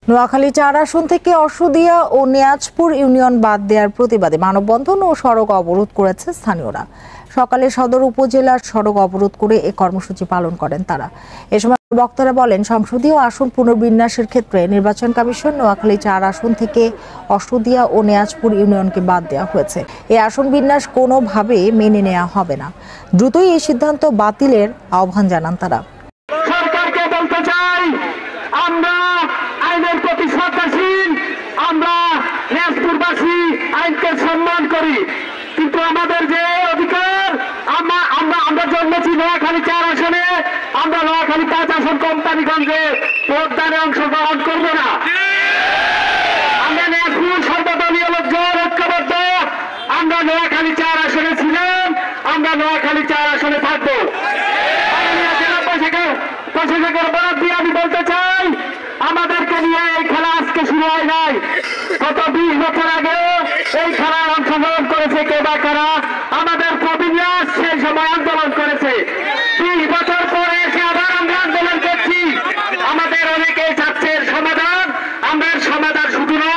নোয়াখালী ৪ আসন থেকে অসুদিয়া ও নেয়াজপুর ইউনিয়ন বাদ দেওয়ার প্রতিবাদে মানববন্ধন ও সড়ক অবরোধ করেছে স্থানীয়রা। সকালে সদর উপজেলার সড়ক অবরোধ করে এ কর্মসূচি পালন করেন তারা। এ সময় বক্তারা বলেন, সংসদীয় আসন পুনর্বিন্যাসের ক্ষেত্রে নির্বাচন কমিশন নোয়াখালী ৪ আসন থেকে অসুদিয়া ও নেয়াজপুর ইউনিয়নকে বাদ দেওয়া হয়েছে। এই আসন বিন্যাস কোনোভাবে মেনে নেওয়া হবে না। দ্রুতই এই সিদ্ধান্ত বাতিলের আহ্বান জানান তারা। সরকারকে বলতে চাই, আমরা আইনের প্রতি শ্রদ্ধাশীল, আমরা নেয়াজপুরবাসী আইনকে সম্মান করি, কিন্তু আমাদের যে অধিকার, আমরা জন্মেছি নোয়াখালী ৪ আসনে, আমরা নোয়াখালী ৫ আসন কোম্পানিগঞ্জে ভোটদানে অংশগ্রহণ করবো না। আমরা নেয়াজপুর সর্বদলীয় লোকজন ঐক্যবদ্ধ, আমরা নোয়াখালী ৪ আসনে ছিলাম, আমরা নোয়াখালী ৪ আসনে থাকবো। প্রশাসকের বরাদ দিয়ে আমি বলতে চাই, আমাদেরকে নিয়ে এই খেলা আজকে শুরু হয় নাই। গত ২০ বছর আগে এই খেলায় অংশগ্রহণ করেছে কে বা কারা? আমাদের প্রবীণরা সেই সময় আন্দোলন করেছে। ২০ বছর পরে এসে আবার আমরা আন্দোলন করছি। আমাদের অনেকে চাচ্ছে সমাধান, আমরা সমাধান শুধু নয়